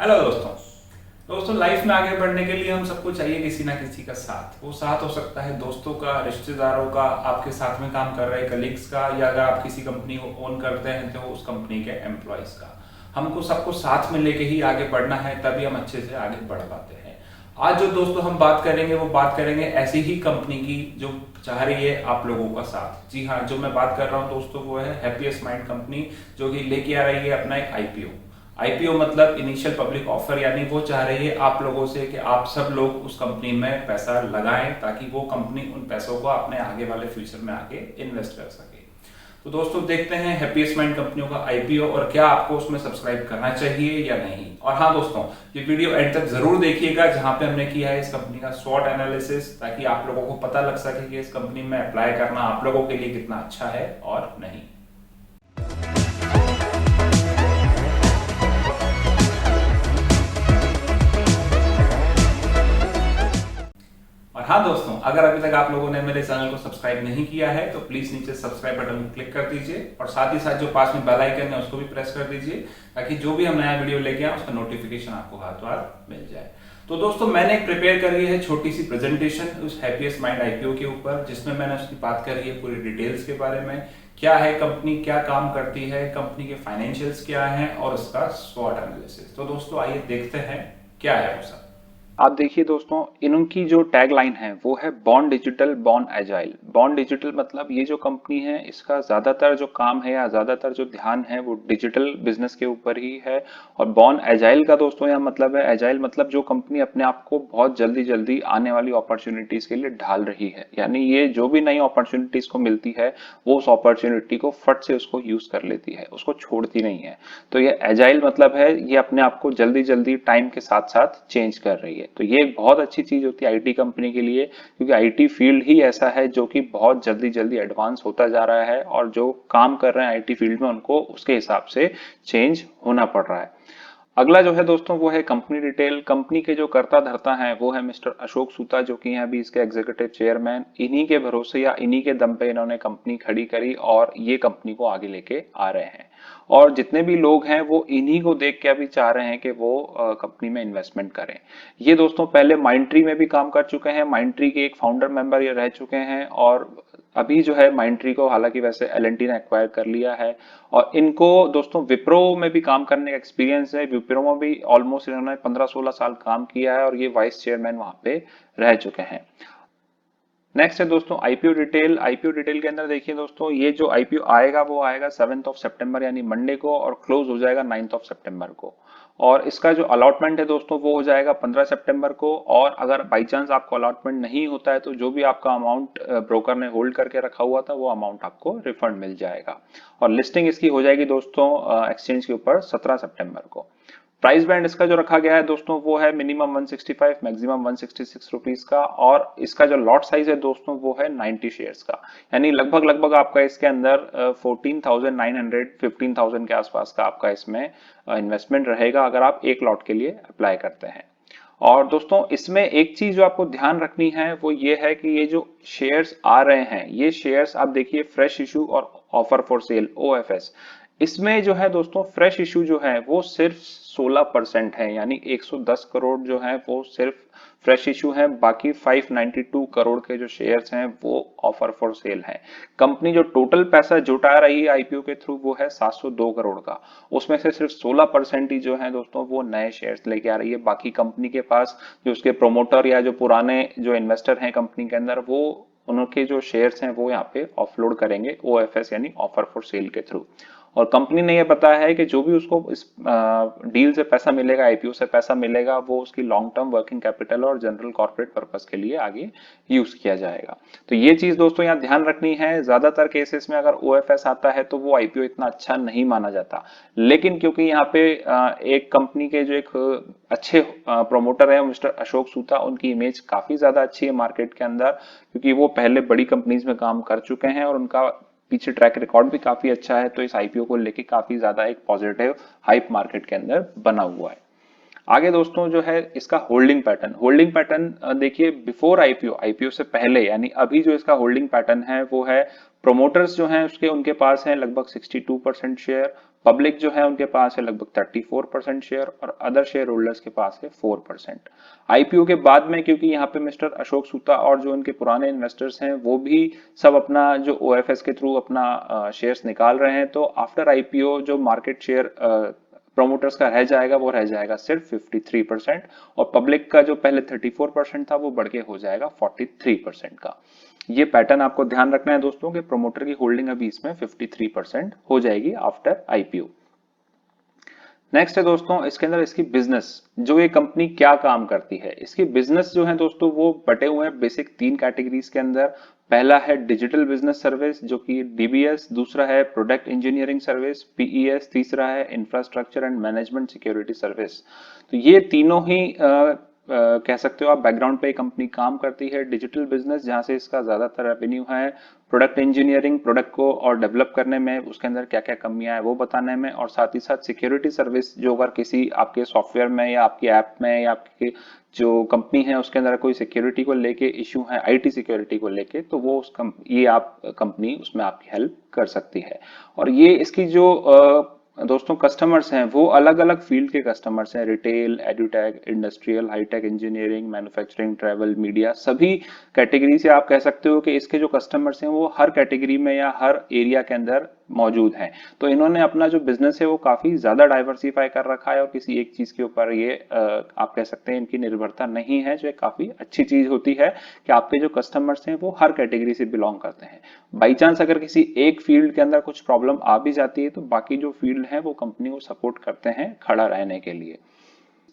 Hello दोस्तों life में आगे बढ़ने के लिए हम सबको चाहिए किसी ना किसी का साथ। वो साथ हो सकता है दोस्तों का, रिश्तेदारों का, आपके साथ में काम कर रहे कलीग्स का, या अगर आप किसी कंपनी को ओन करते हैं तो उस कंपनी के एम्प्लॉयज का। हमको सबको साथ में लेके ही आगे बढ़ना है, तभी हम अच्छे से आगे बढ़ पाते हैं। आज जो दोस्तों हम बात करेंगे वो बात करेंगे ऐसी ही कंपनी की जो चाह रही है आप लोगों का साथ। जी हाँ, जो मैं बात कर रहा हूँ दोस्तों वो है हैप्पीएस्ट माइंड कंपनी, जो कि लेके आ रही है अपना एक आईपीओ। आईपीओ मतलब इनिशियल पब्लिक ऑफर, यानी वो चाह रही है आप लोगों से कि आप सब लोग उस कंपनी में पैसा लगाएं ताकि वो कंपनी उन पैसों को अपने आगे वाले फ्यूचर में आगे इन्वेस्ट कर सके। तो दोस्तों देखते हैं हैप्पीएस्ट माइंड कंपनियों का आईपीओ और क्या आपको उसमें सब्सक्राइब करना चाहिए या नहीं। और हाँ दोस्तों, ये वीडियो एंड तक जरूर देखिएगा जहां पे हमने किया है इस कंपनी का स्वॉट एनालिसिस, ताकि आप लोगों को पता लग सके कि इस कंपनी में अप्लाई करना आप लोगों के लिए कितना अच्छा है और नहीं। और हाँ दोस्तों, अगर अभी तक आप लोगों ने मेरे चैनल को सब्सक्राइब नहीं किया है तो प्लीज नीचे सब्सक्राइब बटन को क्लिक कर दीजिए और साथ ही साथ जो पास में बेल आइकन है उसको भी प्रेस कर दीजिए, ताकि जो भी हम नया वीडियो लेके आए उसका नोटिफिकेशन आपको हाथों हाथ मिल जाए। तो दोस्तों मैंने एक प्रिपेयर करी है छोटी सी प्रेजेंटेशन उस हैप्पीएस्ट माइंड आईपीओ के ऊपर, जिसमें मैंने उसकी बात करी है पूरी डिटेल्स के बारे में। क्या है कंपनी, क्या काम करती है कंपनी, के फाइनेंशियल्स क्या हैं और उसका स्वॉट एनालिसिस। तो दोस्तों आइए देखते हैं क्या है वो सब। आप देखिए दोस्तों, इनकी जो टैगलाइन है वो है born digital born agile. Born digital मतलब ये जो कंपनी है इसका ज्यादातर जो काम है या ज्यादातर जो ध्यान है वो डिजिटल बिजनेस के ऊपर ही है। और बॉर्न एजाइल का दोस्तों यहाँ मतलब है, एजाइल मतलब जो कंपनी अपने आप को बहुत जल्दी जल्दी आने वाली अपॉर्चुनिटीज के लिए ढाल रही है, यानी ये जो भी नई अपॉर्चुनिटीज को मिलती है वो उस अपॉर्चुनिटी को फट से उसको यूज कर लेती है, उसको छोड़ती नहीं है। तो ये एजाइल मतलब है ये अपने आप को जल्दी जल्दी टाइम के साथ साथ चेंज कर रही है। तो ये एक बहुत अच्छी चीज होती है आईटी कंपनी के लिए, क्योंकि आईटी फील्ड ही ऐसा है जो कि बहुत जल्दी जल्दी एडवांस होता जा रहा है और जो काम कर रहे हैं आईटी फील्ड में उनको उसके हिसाब से चेंज होना पड़ रहा है। अगला जो है दोस्तों वो है कंपनी डिटेल। कंपनी के जो कर्ता धर्ता हैं वो है मिस्टर अशोक सूता, जो कि हैं अभी इसके एग्जीक्यूटिव चेयरमैन। इन्हीं के भरोसे या इन्हीं के दम पे इन्होंने कंपनी खड़ी करी और ये कंपनी को आगे लेके आ रहे हैं। और जितने भी लोग हैं वो इन्हीं को देख के अभी चाह रहे हैं कि वो कंपनी में इन्वेस्टमेंट करें। ये दोस्तों पहले माइंडट्री में भी काम कर चुके हैं, माइंडट्री के एक फाउंडर मेंबर ये रह चुके हैं। और अभी जो है माइंडट्री को हालांकि वैसे एल&टी ने एक्वायर कर लिया है। और इनको दोस्तों विप्रो में भी काम करने का एक्सपीरियंस है। विप्रो में भी ऑलमोस्ट इन्होंने 15-16 साल काम किया है और ये वाइस चेयरमैन वहां पे रह चुके हैं। नेक्स्ट है दोस्तों आईपीओ डिटेल। आईपीओ डिटेल के अंदर देखिए दोस्तों, ये जो आईपीओ आएगा वो आएगा 7 यानी मंडे को और क्लोज हो जाएगा 9 को। और इसका जो अलॉटमेंट है दोस्तों वो हो जाएगा 15 को। और अगर बाई चांस आपको अलॉटमेंट नहीं होता है तो जो भी आपका अमाउंट ब्रोकर ने होल्ड करके रखा हुआ था वो अमाउंट आपको रिफंड मिल जाएगा। और लिस्टिंग इसकी हो जाएगी दोस्तों एक्सचेंज के ऊपर 17 को। प्राइस बैंड इसका जो रखा गया है दोस्तों वो है मिनिमम 165 मैक्सिमम 166 रुपीज का। और इसका जो लॉट साइज है दोस्तों वो है 90 शेयर्स का, यानी लगभग लगभग आपका इसके अंदर 14,900 15,000 के आसपास का आपका इसमें इन्वेस्टमेंट रहेगा अगर आप एक लॉट के लिए अप्लाई करते हैं। और दोस्तों इसमें एक चीज जो आपको ध्यान रखनी है वो ये है कि ये जो शेयर्स आ रहे हैं ये शेयर्स आप देखिए फ्रेश इशू और ऑफर फॉर सेल ओएफएस। इसमें जो है दोस्तों फ्रेश इशू जो है वो सिर्फ 16% है, यानी 110 करोड़ जो है वो सिर्फ फ्रेश इशू है। बाकी 592 करोड़ के जो शेयर्स हैं वो ऑफर फॉर सेल हैं। कंपनी जो टोटल पैसा जुटा रही है आईपीओ के थ्रू वो है 702 करोड़ का। उसमें से सिर्फ 16% ही जो है दोस्तों वो नए शेयर्स लेके आ रही है। बाकी कंपनी के पास जो उसके प्रोमोटर या जो पुराने जो इन्वेस्टर हैं कंपनी के अंदर वो उनके जो शेयर्स हैं वो यहाँ पे ऑफलोड करेंगे ओएफएस यानी ऑफर फॉर सेल के थ्रू। और कंपनी ने यह बताया है कि जो भी उसको इस डील से पैसा मिलेगा, आईपीओ से पैसा मिलेगा, वो उसकी लॉन्ग टर्म वर्किंग कैपिटल और जनरल कॉर्पोरेट पर्पस के लिए आगे यूज किया जाएगा। तो ये चीज दोस्तों यहाँ ध्यान रखनी है। ज्यादातर केसेस में अगर ओएफएस आता है तो वो आईपीओ इतना अच्छा नहीं माना जाता, लेकिन क्योंकि यहाँ पे एक कंपनी के जो एक अच्छे प्रोमोटर है मिस्टर अशोक सूता, उनकी इमेज काफी ज्यादा अच्छी है मार्केट के अंदर, क्योंकि वो पहले बड़ी कंपनीज में काम कर चुके हैं और उनका पीछे ट्रैक रिकॉर्ड भी काफी अच्छा है। तो इस आईपीओ को लेके काफी ज्यादा एक पॉजिटिव हाइप मार्केट के अंदर बना हुआ है। आगे दोस्तों जो है इसका होल्डिंग पैटर्न, होल्डिंग पैटर्न देखिए बिफोर आईपीओ, आईपीओ से पहले यानी अभी जो इसका होल्डिंग पैटर्न है वो है प्रोमोटर्स जो हैं उसके उनके पास है लगभग 62% शेयर। पब्लिक जो है उनके पास है लगभग 34% शेयर और अदर शेयर होल्डर्स के पास है 4%। आईपीओ के बाद में क्योंकि यहाँ पे मिस्टर अशोक सूता और जो उनके पुराने इन्वेस्टर्स हैं वो भी सब अपना जो ओएफएस के थ्रू अपना शेयर्स निकाल रहे हैं, तो आफ्टर आईपीओ जो मार्केट शेयर प्रोमोटर्स का रह जाएगा वो रह जाएगा सिर्फ 53% और पब्लिक का जो पहले 34% था वो बढ़ के हो जाएगा 43% का। ये पैटर्न आपको ध्यान रखना है दोस्तों कि प्रोमोटर की होल्डिंग अभी इसमें 53% हो जाएगी आफ्टर आईपीओ। नेक्स्ट है दोस्तों इसके अंदर इसकी बिजनेस, जो ये कंपनी क्या काम करती है। इसकी बिजनेस जो है दोस्तों वो बटे हुए हैं बेसिक 3 कैटेगरीज के अंदर। पहला है डिजिटल बिजनेस सर्विस जो कि डीबीएस, दूसरा है प्रोडक्ट इंजीनियरिंग सर्विस पीईएस, तीसरा है infrastructure and management security service. तो ये तीनों ही कह सकते हो आप बैकग्राउंड पे कंपनी काम करती है। डिजिटल बिजनेस जहां से इसका ज्यादातर रेवेन्यू है, प्रोडक्ट इंजीनियरिंग प्रोडक्ट को और डेवलप करने में, उसके अंदर क्या क्या कमियां है वो बताने में, और साथ ही साथ सिक्योरिटी सर्विस जो अगर किसी आपके सॉफ्टवेयर में या आपकी ऐप में या आपकी जो कंपनी है उसके अंदर कोई सिक्योरिटी को लेके इश्यू है, आईटी सिक्योरिटी को लेके, तो वो ये आप कंपनी उसमें आपकी हेल्प कर सकती है। और ये इसकी जो दोस्तों कस्टमर्स हैं वो अलग अलग फील्ड के कस्टमर्स हैं, retail, edutech, industrial, hi tech, engineering, manufacturing, travel, media, सभी कैटेगरी से आप कह सकते हो कि इसके जो कस्टमर्स हैं वो हर कैटेगरी में या हर एरिया के अंदर मौजूद हैं। तो इन्होंने अपना जो बिजनेस है वो काफी ज्यादा डाइवर्सिफाई कर रखा है और किसी एक चीज के ऊपर ये आप कह सकते हैं इनकी निर्भरता नहीं है, जो एक काफी अच्छी चीज होती है कि आपके जो कस्टमर्स हैं वो हर कैटेगरी से बिलोंग करते हैं। बाई चांस अगर किसी एक फील्ड के अंदर कुछ प्रॉब्लम आ भी जाती है तो बाकी जो फील्ड है वो कंपनी को सपोर्ट करते हैं खड़ा रहने के लिए।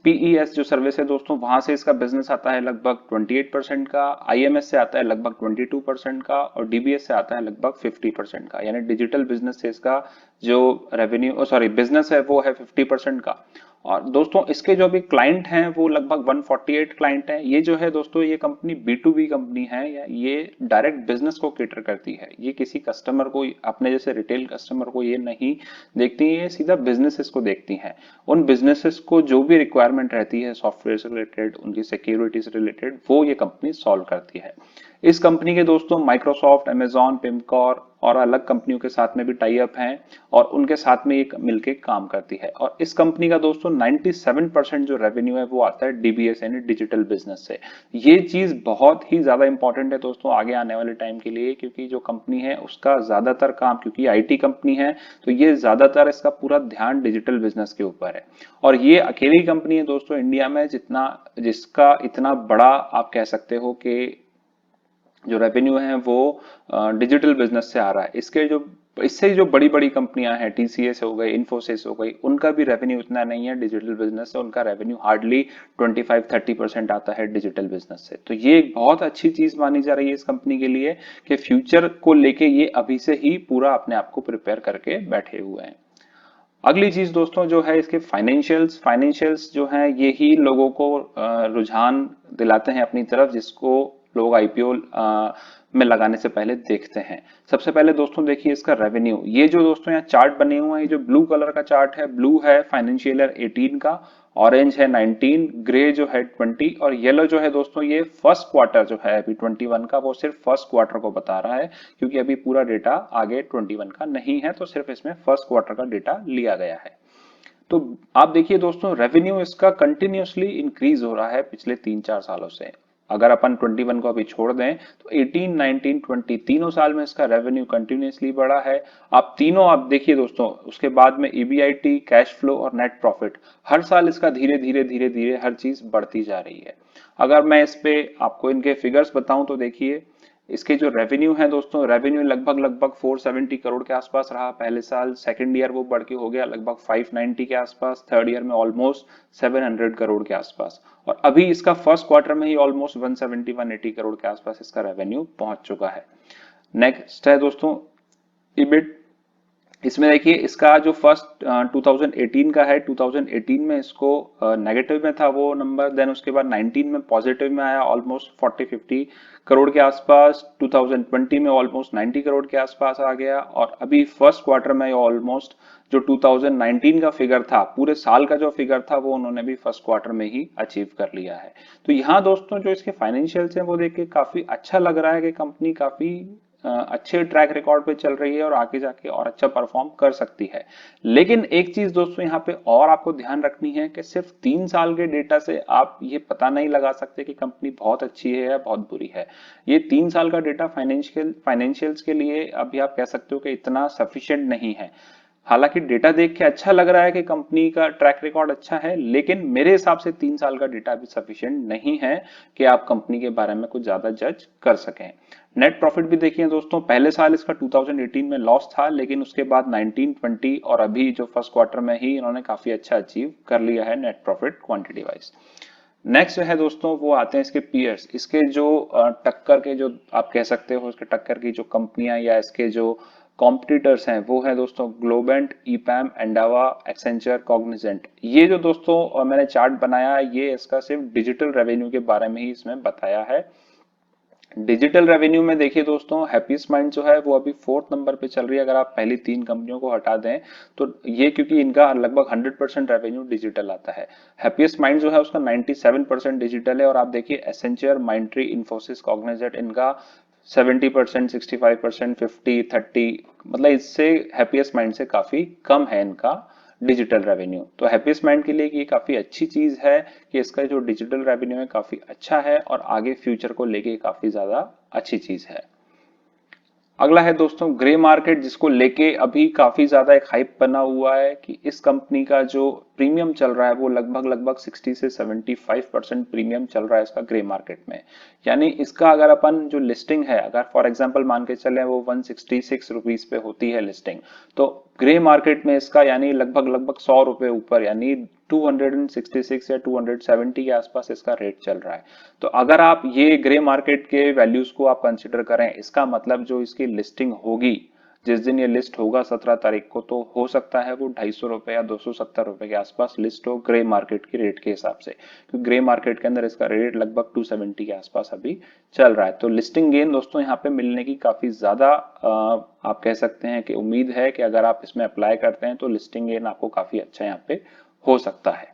पीईएस जो सर्विस है दोस्तों वहां से इसका बिजनेस आता है लगभग 28% का, आईएमएस से आता है लगभग 22% का और डीबीएस से आता है लगभग 50% का। यानी डिजिटल बिजनेस से इसका जो रेवेन्यू सॉरी बिजनेस है वो है 50% का। और दोस्तों इसके जो भी क्लाइंट हैं वो लगभग 148 क्लाइंट हैं। ये जो है दोस्तों ये कंपनी B2B कंपनी है, या ये डायरेक्ट बिजनेस को केटर करती है। ये किसी कस्टमर को अपने जैसे रिटेल कस्टमर को ये नहीं देखती है, ये सीधा बिजनेसेस को देखती हैं। उन बिजनेसेस को जो भी रिक्वायरमेंट रहती है सॉफ्टवेयर से रिलेटेड, उनकी सिक्योरिटी से रिलेटेड, वो ये कंपनी सॉल्व करती है। इस कंपनी के दोस्तों माइक्रोसॉफ्ट, अमेजॉन, पिमकॉर और अलग कंपनियों के साथ में भी टाई अप हैं और उनके साथ में ये मिलके काम करती है। और इस कंपनी का दोस्तों 97% जो रेवेन्यू है वो आता है डीबीएस यानी डिजिटल बिजनेस से। ये चीज बहुत ही ज्यादा इंपॉर्टेंट है दोस्तों आगे आने वाले टाइम के लिए, क्योंकि जो कंपनी है उसका ज्यादातर काम, क्योंकि आईटी कंपनी है तो ये ज्यादातर इसका पूरा ध्यान डिजिटल बिजनेस के ऊपर है। और ये अकेली कंपनी है दोस्तों इंडिया में जिसका इतना बड़ा आप कह सकते हो कि जो रेवेन्यू है वो डिजिटल बिजनेस से आ रहा है। इससे जो बड़ी बड़ी कंपनियां हैं, टीसीएस हो गई, इन्फोसिस हो गई, उनका भी रेवेन्यू उतना नहीं है डिजिटल बिजनेस से। उनका रेवेन्यू हार्डली 25-30% आता है डिजिटल बिजनेस से। तो ये एक बहुत अच्छी चीज मानी जा रही है इस कंपनी के लिए कि फ्यूचर को लेके ये अभी से ही पूरा अपने आप को प्रिपेयर करके बैठे हुए हैं। अगली चीज दोस्तों जो है इसके फाइनेंशियल्स जो है ये ही लोगों को रुझान दिलाते हैं अपनी तरफ, जिसको लोग आईपीओ में लगाने से पहले देखते हैं। सबसे पहले दोस्तों देखिए इसका रेवेन्यू। ये जो दोस्तों यहाँ चार्ट बने हुए हैं, ये जो ब्लू कलर का चार्ट है, ब्लू है फाइनेंशियल ईयर 18 का, ऑरेंज है 19, ग्रे जो है 20 और येलो जो है दोस्तों ये फर्स्ट क्वार्टर जो है अभी 21 का, वो सिर्फ फर्स्ट क्वार्टर को बता रहा है, क्योंकि अभी पूरा डेटा आगे 21 का नहीं है, तो सिर्फ इसमें फर्स्ट क्वार्टर का डेटा लिया गया है। तो आप देखिए दोस्तों रेवेन्यू इसका कंटिन्यूअसली इंक्रीज हो रहा है पिछले 3-4 सालों से। अगर अपन 21 को अभी छोड़ दें तो 18, 19, 20 तीनों साल में इसका रेवेन्यू कंटिन्यूअसली बढ़ा है। आप देखिए दोस्तों उसके बाद में ईबीआईटी, कैश फ्लो और नेट प्रॉफिट, हर साल इसका धीरे धीरे धीरे धीरे हर चीज बढ़ती जा रही है। अगर मैं इस पे आपको इनके फिगर्स बताऊं तो देखिए इसके जो रेवेन्यू है दोस्तों, रेवेन्यू लगभग लगभग 470 करोड़ के आसपास रहा पहले साल। सेकंड ईयर वो बढ़ के हो गया लगभग 590 के आसपास, थर्ड ईयर में ऑलमोस्ट 700 करोड़ के आसपास, और अभी इसका फर्स्ट क्वार्टर में ही ऑलमोस्ट 170-180 करोड़ के आसपास इसका रेवेन्यू पहुंच चुका है। नेक्स्ट है दोस्तों इबिट। इसमें देखिए इसका जो फर्स्ट 2018 का है, 2018 में इसको नेगेटिव में था वो नंबर, देन उसके बाद 19 में पॉजिटिव में आया ऑलमोस्ट 40-50 करोड़ के आसपास, 2020 में ऑलमोस्ट 90 करोड़ के आसपास आ गया, और अभी फर्स्ट क्वार्टर में ऑलमोस्ट जो 2019 का फिगर था, पूरे साल का जो फिगर था वो उन्होंने भी फर्स्ट क्वार्टर में ही अचीव कर लिया है। तो यहाँ दोस्तों जो इसके फाइनेंशियल्स हैं वो देख के काफी अच्छा लग रहा है कि कंपनी काफी अच्छे ट्रैक रिकॉर्ड पे चल रही है और आगे जाके और अच्छा परफॉर्म कर सकती है। लेकिन एक चीज दोस्तों यहाँ पे और आपको ध्यान रखनी है कि सिर्फ 3 साल के डेटा से आप ये पता नहीं लगा सकते कि कंपनी बहुत अच्छी है या बहुत बुरी है। ये 3 साल का डेटा फाइनेंशियल्स के लिए अभी आप कह सकते हो कि इतना सफिशिएंट नहीं है। हालांकि डेटा देख के अच्छा लग रहा है कि कंपनी का ट्रैक रिकॉर्ड अच्छा है, लेकिन मेरे हिसाब से 3 साल का डेटा अभी सफिशिएंट नहीं है कि आप कंपनी के बारे में कुछ ज्यादा जज कर सकें। नेट प्रॉफिट भी देखिए दोस्तों, पहले साल इसका 2018 में लॉस था, लेकिन उसके बाद 19, 20 और अभी जो फर्स्ट क्वार्टर में ही इन्होंने काफी अच्छा अचीव कर लिया है net profit quantity wise. Next जो है दोस्तों वो आते हैं इसके पीयर्स, इसके जो टक्कर के जो आप कह सकते हो इसके टक्कर की जो कंपनियां या इसके जो कॉम्पिटिटर्स हैं वो है दोस्तों ग्लोबेंट, ईपैम, एंडावा, एक्सेंचर, कॉग्निजेंट। ये जो दोस्तों मैंने चार्ट बनाया है ये इसका सिर्फ डिजिटल रेवेन्यू के बारे में ही इसमें बताया है। डिजिटल रेवेन्यू में देखिए दोस्तों हैप्पीस्ट माइंड जो है वो अभी 4th नंबर पे चल रही है, अगर आप पहली 3 कंपनियों को हटा दें तो ये, क्योंकि इनका लगभग 100% रेवेन्यू डिजिटल आता है। हैप्पीस्ट माइंड जो है उसका 97% डिजिटल है, और आप देखिए एसेंचर, माइंट्री, इन्फोसिस, कॉग्निजेंट इनका 70%, 65%, 50, 30, मतलब इससे हैप्पीस्ट माइंड से काफी कम है इनका डिजिटल रेवेन्यू। तो हैप्पीस्ट माइंड के लिए ये काफी अच्छी चीज है कि इसका जो डिजिटल रेवेन्यू है काफी अच्छा है और आगे फ्यूचर को लेके काफी ज्यादा अच्छी चीज है। अगला है दोस्तों ग्रे मार्केट, जिसको लेके अभी काफी ज्यादा एक हाइप बना हुआ है कि इस कंपनी का जो प्रीमियम चल रहा है वो लगभग लगभग 60 से 75% प्रीमियम चल रहा है इसका ग्रे मार्केट में। यानी इसका अगर अपन जो लिस्टिंग है, अगर फॉर एग्जांपल मान के चले वो 166 रुपीस पे होती है लिस्टिंग, तो ग्रे मार्केट में इसका यानी लगभग लगभग 100 रुपए ऊपर, यानी 266 या 270 के आसपास इसका रेट चल रहा है। तो अगर आप ये ग्रे मार्केट के वैल्यूज को आप कंसिडर करें, इसका मतलब जो इसकी लिस्टिंग होगी जिस दिन ये लिस्ट होगा 17 तारीख को, तो हो सकता है वो 250 रुपए या 270 रुपए के आसपास लिस्ट हो ग्रे मार्केट की रेट के हिसाब से, क्योंकि ग्रे मार्केट के अंदर इसका रेट लगभग 270 के आसपास अभी चल रहा है। तो लिस्टिंग गेन दोस्तों यहाँ पे मिलने की काफी ज्यादा आप कह सकते हैं कि उम्मीद है कि अगर आप इसमें अप्लाई करते हैं तो लिस्टिंग गेन आपको काफी अच्छा यहाँ पे हो सकता है।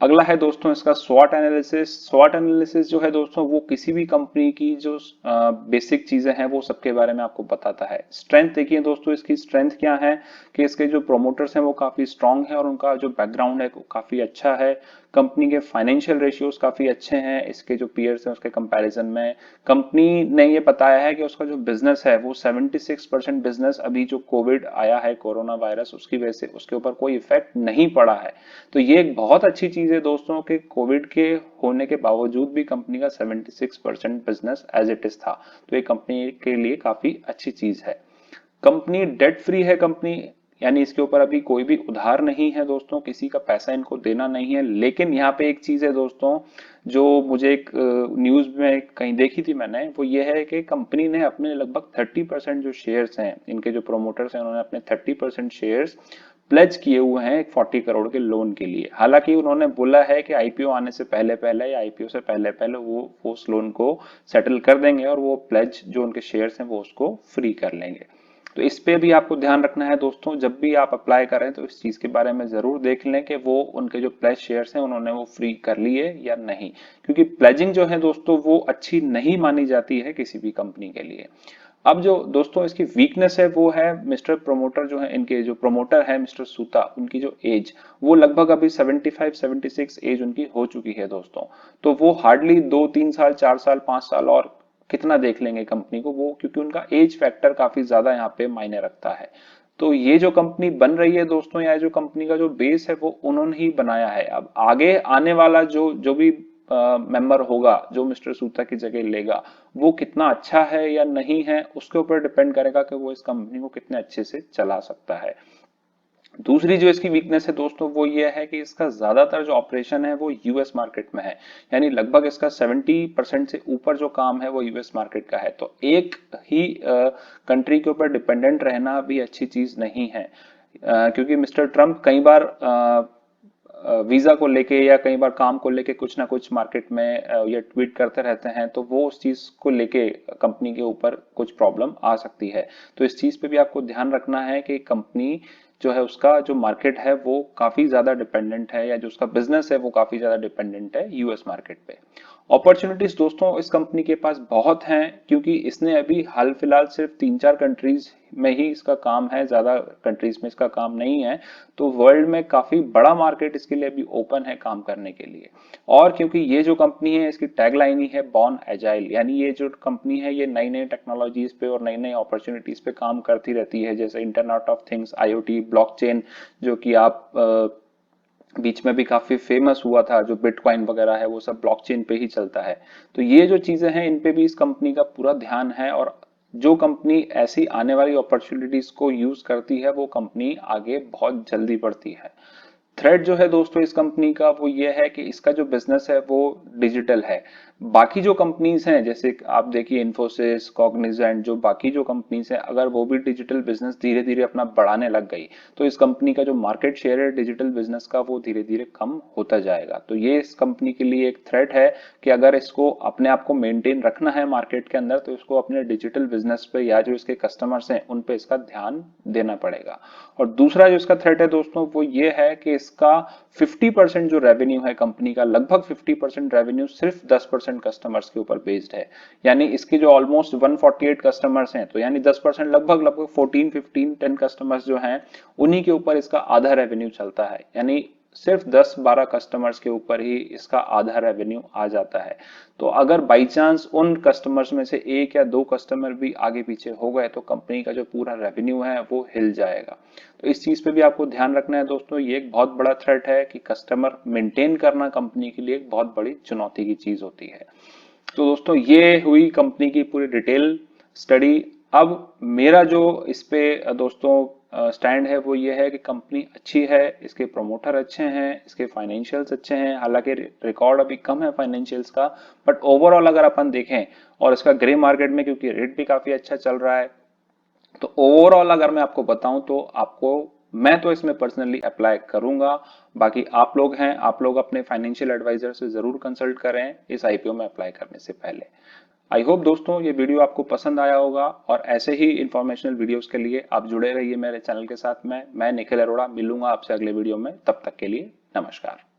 अगला है दोस्तों इसका स्वॉट एनालिसिस। स्वॉट एनालिसिस जो है दोस्तों वो किसी भी कंपनी की जो बेसिक चीजें हैं वो सबके बारे में आपको बताता है। स्ट्रेंथ देखिए दोस्तों, इसकी स्ट्रेंथ क्या है कि इसके जो प्रोमोटर्स हैं वो काफी स्ट्रांग है और उनका जो बैकग्राउंड है वो काफी अच्छा है। कंपनी के फाइनेंशियल रेशियोज काफी अच्छे हैं इसके जो पीयर्स हैं उसके कंपैरिजन में। कंपनी ने ये बताया है कि उसका जो बिजनेस है वो 76% बिजनेस अभी जो कोविड आया है, कोरोना वायरस, उसकी वजह से उसके ऊपर कोई इफेक्ट नहीं पड़ा है। तो ये एक बहुत अच्छी चीज है दोस्तों कि कोविड के होने के बावजूद भी कंपनी का 76% बिजनेस एज इट इज था। तो ये कंपनी के लिए काफी अच्छी चीज है। कंपनी डेट फ्री है कंपनी, यानी इसके ऊपर अभी कोई भी उधार नहीं है दोस्तों, किसी का पैसा इनको देना नहीं है। लेकिन यहाँ पे एक चीज है दोस्तों जो मुझे एक न्यूज में कहीं देखी थी मैंने, वो ये है कि कंपनी ने अपने लगभग 30% जो शेयर्स हैं, इनके जो प्रोमोटर्स हैं उन्होंने अपने 30% शेयर्स प्लेज किए हुए हैं एक 40 करोड़ के लोन के लिए। हालांकि उन्होंने बोला है कि आईपीओ आने से पहले पहले या आईपीओ से पहले पहले वो उस लोन को सेटल कर देंगे और वो प्लेज जो उनके शेयर्स हैं वो उसको फ्री कर लेंगे। तो इस पे भी आपको ध्यान रखना है दोस्तों, जब भी आप अप्लाई करें तो इस चीज के बारे में जरूर देख लें कि वो उनके जो प्लेज शेयर्स हैं उन्होंने वो फ्री कर लिए या नहीं, क्योंकि प्लेजिंग जो है दोस्तों वो अच्छी नहीं मानी जाती है किसी भी कंपनी के लिए। अब जो दोस्तों इसकी वीकनेस है वो है मिस्टर प्रोमोटर जो है, इनके जो प्रोमोटर है मिस्टर सूता, उनकी जो एज वो लगभग अभी 75 76 एज उनकी हो चुकी है दोस्तों। तो वो हार्डली 2 3 साल 4 साल 5 साल और कितना देख लेंगे कंपनी को वो, क्योंकि उनका एज फैक्टर काफी ज्यादा यहाँ पे मायने रखता है। तो ये जो कंपनी बन रही है दोस्तों, या जो कंपनी का जो बेस है वो उन्होंने ही बनाया है। अब आगे आने वाला जो जो भी मेंबर होगा जो मिस्टर सूता की जगह लेगा, वो कितना अच्छा है या नहीं है उसके ऊपर डिपेंड करेगा कि वो इस कंपनी को कितने अच्छे से चला सकता है। दूसरी जो इसकी वीकनेस है दोस्तों वो ये है कि इसका ज्यादातर जो ऑपरेशन है वो यूएस मार्केट में है, यानी लगभग इसका 70% से ऊपर जो काम है वो यूएस मार्केट का है। तो एक ही कंट्री के ऊपर डिपेंडेंट रहना भी अच्छी चीज नहीं है, क्योंकि मिस्टर ट्रम्प कई बार वीजा को लेके या कई बार काम को लेके कुछ ना कुछ मार्केट में या ट्वीट करते रहते हैं, तो वो उस चीज को लेके कंपनी के ऊपर कुछ प्रॉब्लम आ सकती है। तो इस चीज पे भी आपको ध्यान रखना है कि कंपनी जो है उसका जो मार्केट है वो काफी ज्यादा डिपेंडेंट है, या जो उसका बिजनेस है वो काफी ज्यादा डिपेंडेंट है यूएस मार्केट पे। अपॉर्चुनिटीज दोस्तों इस कंपनी के पास बहुत हैं, क्योंकि इसने अभी हाल फिलहाल सिर्फ 3-4 कंट्रीज में ही इसका काम है, ज्यादा कंट्रीज में इसका काम नहीं है। तो वर्ल्ड में काफी बड़ा मार्केट इसके लिए अभी ओपन है काम करने के लिए। और क्योंकि ये जो कंपनी है इसकी टैगलाइन ही है बॉर्न एजाइल, यानी ये जो कंपनी है ये नई नई टेक्नोलॉजीज पे और नई नई अपॉर्चुनिटीज पे काम करती रहती है, जैसे internet of things, IoT, blockchain, जो कि आप बीच में भी काफी फेमस हुआ था, जो बिटकॉइन वगैरह है वो सब ब्लॉकचेन पे ही चलता है। तो ये जो चीजें हैं इन पे भी इस कंपनी का पूरा ध्यान है, और जो कंपनी ऐसी आने वाली अपॉर्चुनिटीज को यूज करती है वो कंपनी आगे बहुत जल्दी बढ़ती है। थ्रेड जो है दोस्तों इस कंपनी का वो ये है कि इसका जो बिजनेस है वो डिजिटल है। बाकी जो कंपनीज हैं जैसे आप देखिए इन्फोसिस, कॉग्निजेंट, जो बाकी जो कंपनीज हैं अगर वो भी डिजिटल बिजनेस धीरे धीरे अपना बढ़ाने लग गई तो इस कंपनी का जो मार्केट शेयर है डिजिटल बिजनेस का वो धीरे धीरे कम होता जाएगा। तो ये इस कंपनी के लिए एक थ्रेट है कि अगर इसको अपने आप को मेंटेन रखना है मार्केट के अंदर तो इसको अपने डिजिटल बिजनेस पे या जो इसके कस्टमर्स हैं उन पे इसका ध्यान देना पड़ेगा। और दूसरा जो इसका थ्रेट है दोस्तों वो ये है कि इसका 50% जो रेवेन्यू है कंपनी का, लगभग 50% रेवेन्यू सिर्फ 10% कस्टमर्स के ऊपर बेस्ड है। यानी इसके जो ऑलमोस्ट 148 कस्टमर्स हैं, तो यानी 10% लगभग लगभग 14, 15, 10 कस्टमर्स जो हैं उन्हीं के ऊपर इसका आधा रेवेन्यू चलता है। यानी सिर्फ 10-12 कस्टमर्स के ऊपर ही इसका आधा रेवेन्यू आ जाता है। तो अगर बाई चांस उन कस्टमर्स में से एक या दो कस्टमर भी आगे पीछे हो गए तो कंपनी का जो पूरा रेवेन्यू है वो हिल जाएगा। तो इस चीज पे भी आपको ध्यान रखना है दोस्तों, ये एक बहुत बड़ा थ्रेट है कि कस्टमर मेंटेन करना कंपनी के लिए एक बहुत बड़ी चुनौती की चीज होती है। तो दोस्तों ये हुई कंपनी की पूरी डिटेल स्टडी। अब मेरा जो इस पे दोस्तों स्टैंड है वो ये है कि कंपनी अच्छी है, इसके प्रमोटर अच्छे हैं, इसके फाइनेंशियल्स अच्छे हैं, हालांकि रिकॉर्ड अभी कम है फाइनेंशियल्स का, बट ओवरऑल अगर अपन देखें और इसका ग्रे मार्केट में क्योंकि रेट भी काफी अच्छा चल रहा है, तो ओवरऑल अगर मैं आपको बताऊं तो मैं तो इसमें पर्सनली अप्लाई करूंगा। बाकी आप लोग हैं, आप लोग अपने फाइनेंशियल एडवाइजर से जरूर कंसल्ट करें इस आईपीओ में अप्लाई करने से पहले। आई होप दोस्तों ये वीडियो आपको पसंद आया होगा, और ऐसे ही इंफॉर्मेशनल वीडियोस के लिए आप जुड़े रहिए मेरे चैनल के साथ में। मैं निखिल अरोड़ा मिलूंगा आपसे अगले वीडियो में, तब तक के लिए नमस्कार।